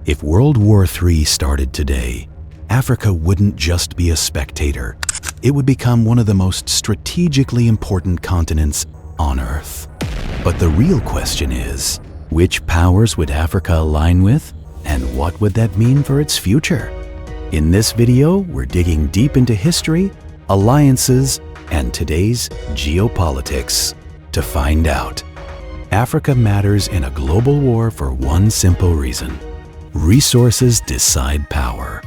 If World War III started today, Africa wouldn't just be a spectator. It would become one of the most strategically important continents on Earth. But the real question is, which powers would Africa align with, and what would that mean for its future? In this video, we're digging deep into history, alliances, and today's geopolitics to find out. Africa matters in a global war for one simple reason. Resources decide power.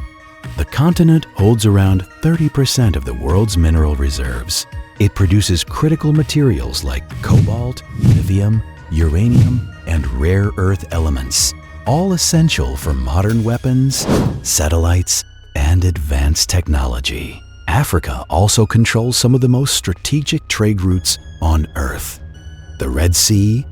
The continent holds around 30% of the world's mineral reserves. It produces critical materials like cobalt, lithium, uranium, and rare earth elements, all essential for modern weapons, satellites, and advanced technology. Africa also controls some of the most strategic trade routes on Earth. The Red Sea,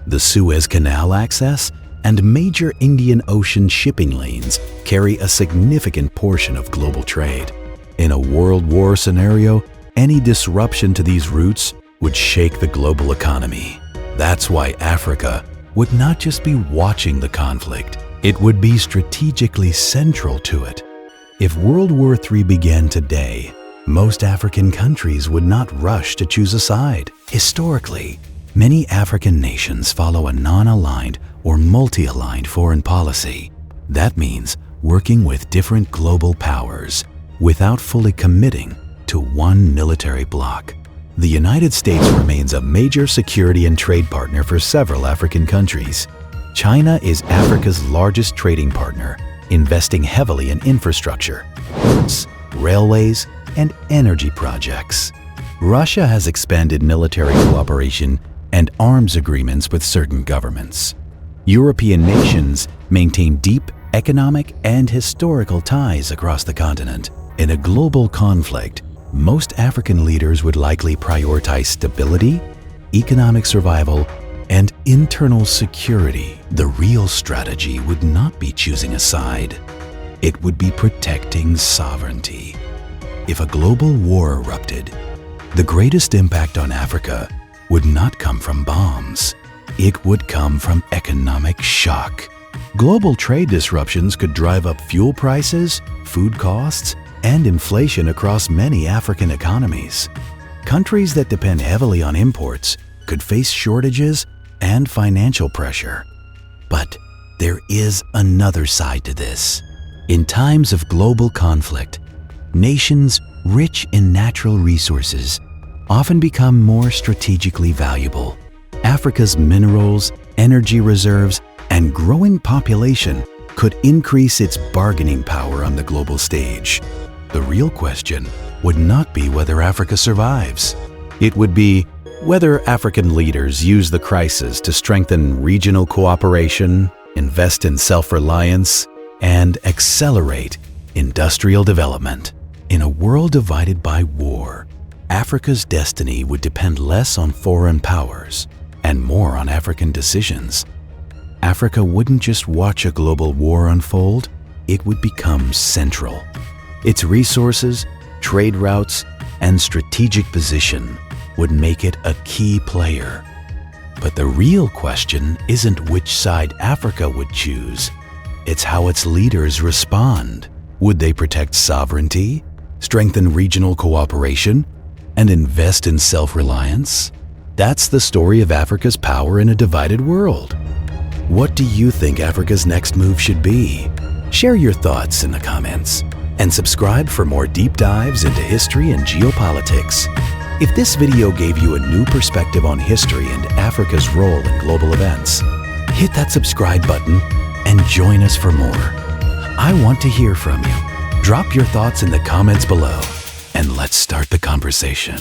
the Suez Canal access, and major Indian Ocean shipping lanes carry a significant portion of global trade. In a world war scenario, any disruption to these routes would shake the global economy. That's why Africa would not just be watching the conflict, it would be strategically central to it. If World War III began today, most African countries would not rush to choose a side. Historically, many African nations follow a non-aligned or multi-aligned foreign policy. That means working with different global powers without fully committing to one military bloc. The United States remains a major security and trade partner for several African countries. China is Africa's largest trading partner, investing heavily in infrastructure, ports, railways, and energy projects. Russia has expanded military cooperation and arms agreements with certain governments. European nations maintain deep economic and historical ties across the continent. In a global conflict, most African leaders would likely prioritize stability, economic survival, and internal security. The real strategy would not be choosing a side. It would be protecting sovereignty. If a global war erupted, the greatest impact on Africa would not come from bombs. It would come from economic shock. Global trade disruptions could drive up fuel prices, food costs, and inflation across many African economies. Countries that depend heavily on imports could face shortages and financial pressure. But there is another side to this. In times of global conflict, nations rich in natural resources often become more strategically valuable. Africa's minerals, energy reserves, and growing population could increase its bargaining power on the global stage. The real question would not be whether Africa survives. It would be whether African leaders use the crisis to strengthen regional cooperation, invest in self-reliance, and accelerate industrial development. In a world divided by war, Africa's destiny would depend less on foreign powers and more on African decisions. Africa wouldn't just watch a global war unfold, it would become central. Its resources, trade routes, and strategic position would make it a key player. But the real question isn't which side Africa would choose, it's how its leaders respond. Would they protect sovereignty, strengthen regional cooperation, and invest in self-reliance? That's the story of Africa's power in a divided world. What do you think Africa's next move should be? Share your thoughts in the comments and subscribe for more deep dives into history and geopolitics. If this video gave you a new perspective on history and Africa's role in global events, hit that subscribe button and join us for more. I want to hear from you. Drop your thoughts in the comments below and let's start the conversation.